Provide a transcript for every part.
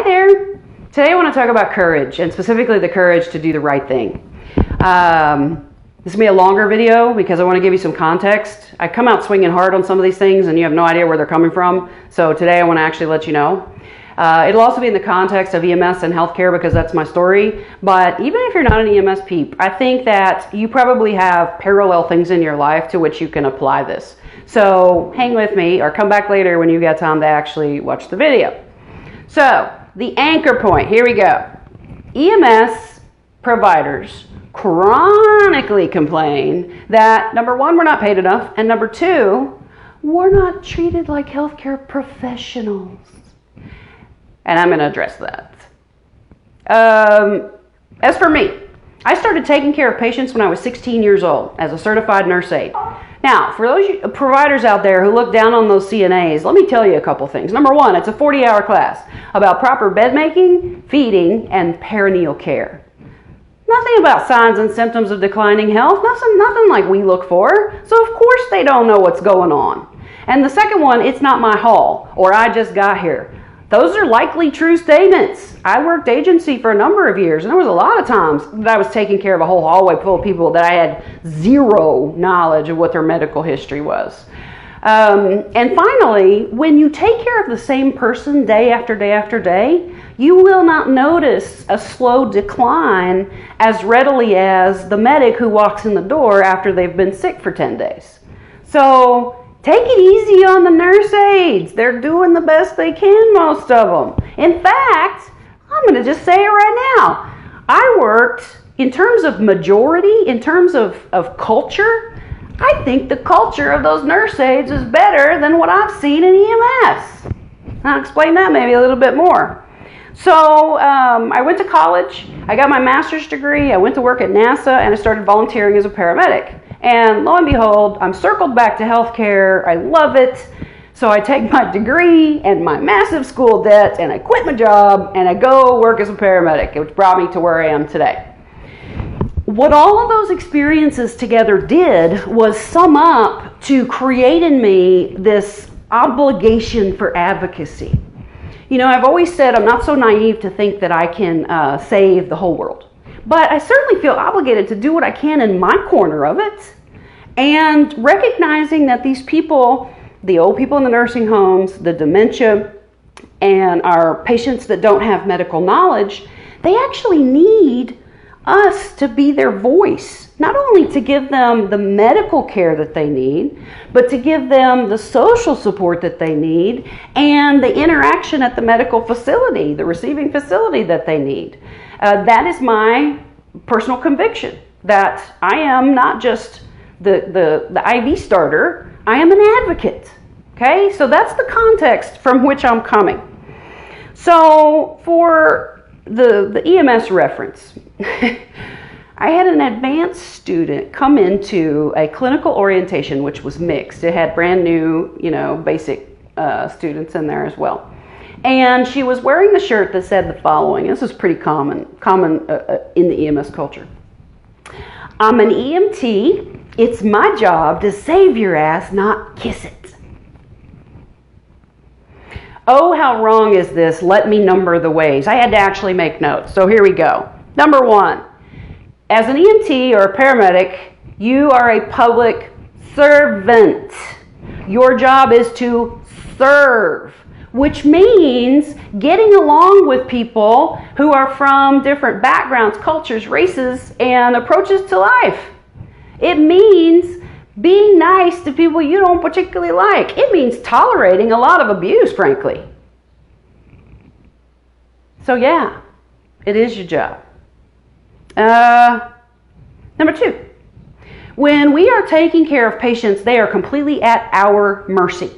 there. Today I want to talk about courage, and specifically the courage to do the right thing. This will be a longer video because I want to give you some context. I come out swinging hard on some of these things and you have no idea where they're coming from. So today I want to actually let you know. It'll also be in the context of EMS and healthcare because that's my story. But even if you're not an EMS peep, I think that you probably have parallel things in your life to which you can apply this. So hang with me or come back later when you get time to actually watch the video. So the anchor point, here we go. EMS providers chronically complain that, number one, we're not paid enough, and number two, we're not treated like healthcare professionals. And I'm going to address that. As for me, I started taking care of patients when I was 16 years old as a certified nurse aide. Now, for those providers out there who look down on those CNAs, let me tell you a couple things. Number one, it's a 40-hour class about proper bed making, feeding, and perineal care. Nothing about signs and symptoms of declining health, nothing like we look for. So of course they don't know what's going on. And the second one, it's not my hall, or I just got here. Those are likely true statements. I worked agency for a number of years, and there was a lot of times that I was taking care of a whole hallway full of people that I had zero knowledge of what their medical history was. And finally, when you take care of the same person day after day after day, you will not notice a slow decline as readily as the medic who walks in the door after they've been sick for 10 days. So take it easy on the nurse aides. They're doing the best they can, most of them. In fact, I'm going to just say it right now. I worked, in terms of majority, in terms of culture, I think the culture of those nurse aides is better than what I've seen in EMS. I'll explain that maybe a little bit more. So I went to college, I got my master's degree, I went to work at NASA, and I started volunteering as a paramedic. And lo and behold, I'm circled back to healthcare. I love it. So I take my degree and my massive school debt, and I quit my job, and I go work as a paramedic, which brought me to where I am today. What all of those experiences together did was sum up to create in me this obligation for advocacy. You know, I've always said I'm not so naive to think that I can save the whole world. But I certainly feel obligated to do what I can in my corner of it. And recognizing that these people, the old people in the nursing homes, the dementia, and our patients that don't have medical knowledge, they actually need us to be their voice. Not only to give them the medical care that they need, but to give them the social support that they need and the interaction at the medical facility, the receiving facility that they need. That is my personal conviction, that I am not just the IV starter, I am an advocate. Okay, so that's the context from which I'm coming. So for the EMS reference, I had an advanced student come into a clinical orientation which was mixed. It had brand new, basic students in there as well. And she was wearing the shirt that said the following. This is pretty common in the EMS culture. I'm an EMT. It's my job to save your ass, not kiss it. Oh, how wrong is this? Let me number the ways. I had to actually make notes. So here we go. Number one, as an EMT or a paramedic, you are a public servant. Your job is to serve, which means getting along with people who are from different backgrounds, cultures, races, and approaches to life. It means being nice to people you don't particularly like. It means tolerating a lot of abuse, frankly. So yeah, it is your job. Number two, when we are taking care of patients, they are completely at our mercy.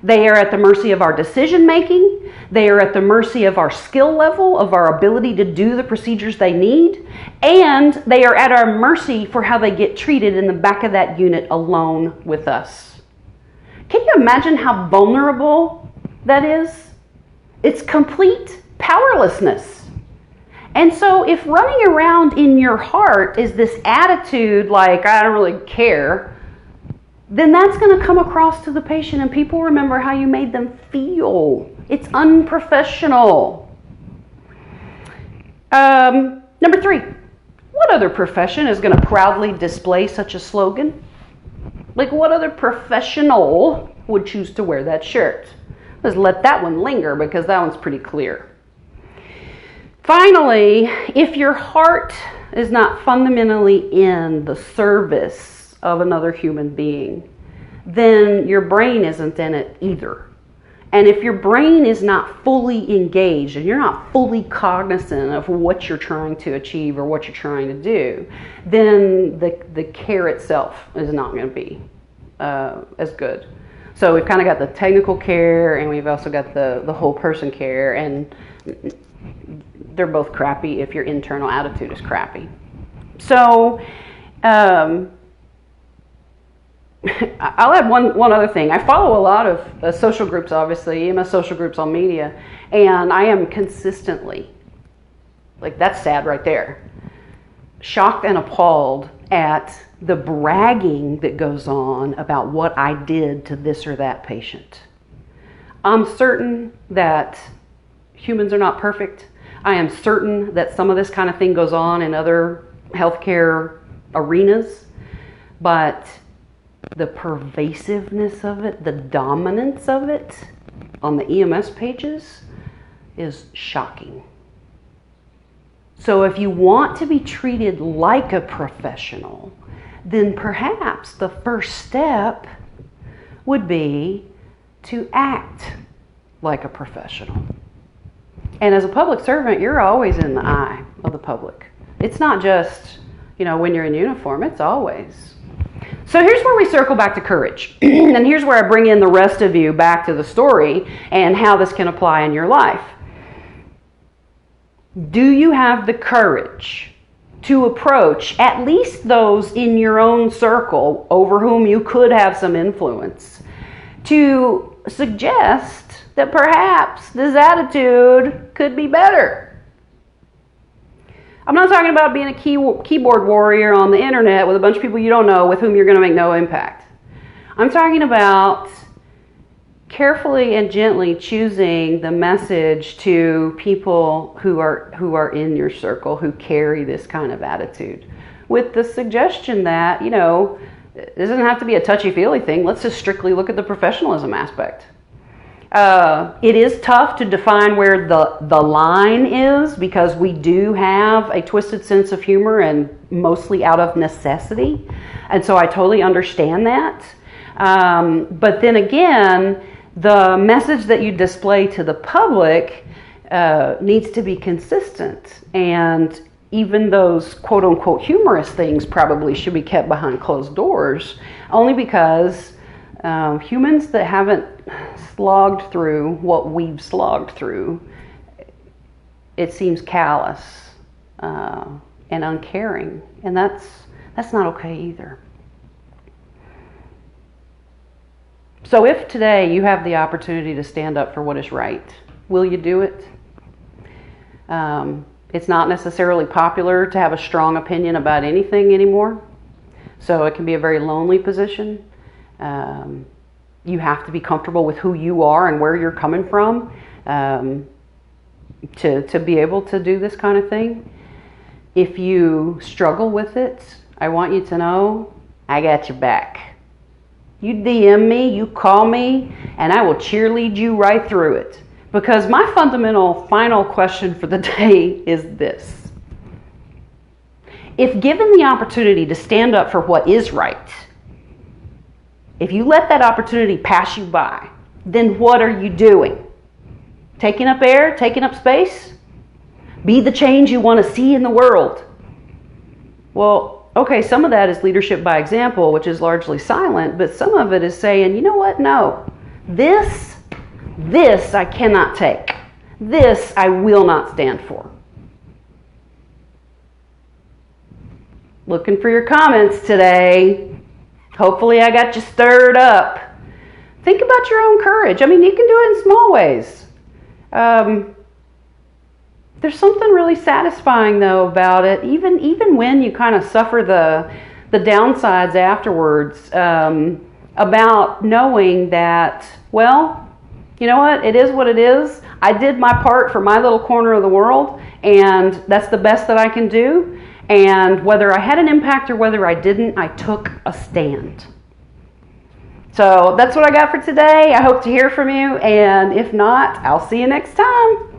They are at the mercy of our decision making. They are at the mercy of our skill level, of our ability to do the procedures they need. And they are at our mercy for how they get treated in the back of that unit alone with us. Can you imagine how vulnerable that is? It's complete powerlessness. And so if running around in your heart is this attitude like, I don't really care, then that's going to come across to the patient and people remember how you made them feel. It's unprofessional. Number 3, what other profession is going to proudly display such a slogan? Like, what other professional would choose to wear that shirt? Let's let that one linger because that one's pretty clear. Finally, if your heart is not fundamentally in the service of another human being, then your brain isn't in it either. And if your brain is not fully engaged and you're not fully cognizant of what you're trying to achieve or what you're trying to do, then the care itself is not going to be as good. So we've kind of got the technical care and we've also got the whole person care, and they're both crappy if your internal attitude is crappy. So I'll add one other thing. I follow a lot of social groups, obviously, EMS social groups on media, and I am consistently, like, that's sad right there, shocked and appalled at the bragging that goes on about what I did to this or that patient. I'm certain that humans are not perfect. I am certain that some of this kind of thing goes on in other healthcare arenas, but the pervasiveness of it, the dominance of it on the EMS pages is shocking. So if you want to be treated like a professional, then perhaps the first step would be to act like a professional. And as a public servant, you're always in the eye of the public. It's not just, when you're in uniform, it's always. So here's where we circle back to courage. And here's where I bring in the rest of you back to the story and how this can apply in your life. Do you have the courage to approach at least those in your own circle over whom you could have some influence to suggest that perhaps this attitude could be better? I'm not talking about being a keyboard warrior on the internet with a bunch of people you don't know with whom you're going to make no impact. I'm talking about carefully and gently choosing the message to people who are in your circle who carry this kind of attitude, with the suggestion that, it doesn't have to be a touchy-feely thing. Let's just strictly look at the professionalism aspect. It is tough to define where the line is because we do have a twisted sense of humor and mostly out of necessity. And so I totally understand that. But then again, the message that you display to the public needs to be consistent. And even those quote unquote humorous things probably should be kept behind closed doors, only because humans that haven't slogged through what we've slogged through, it seems callous and uncaring, and that's not okay either. So if today you have the opportunity to stand up for what is right, will you do it? It's not necessarily popular to have a strong opinion about anything anymore, so it can be a very lonely position. You have to be comfortable with who you are and where you're coming from to be able to do this kind of thing. If you struggle with it, I want you to know I got your back. You DM me, you call me, and I will cheerlead you right through it. Because my fundamental final question for the day is this. If given the opportunity to stand up for what is right, if you let that opportunity pass you by, then what are you doing? Taking up air? Taking up space? Be the change you want to see in the world. Well, okay, some of that is leadership by example, which is largely silent, but some of it is saying, you know what? No. This I cannot take. This I will not stand for. Looking for your comments today. Hopefully I got you stirred up. Think about your own courage. I mean, you can do it in small ways. There's something really satisfying, though, about it. Even when you kind of suffer the downsides afterwards, about knowing that, well, you know what? It is what it is. I did my part for my little corner of the world, and that's the best that I can do. And whether I had an impact or whether I didn't, I took a stand. So that's what I got for today. I hope to hear from you, and if not, I'll see you next time.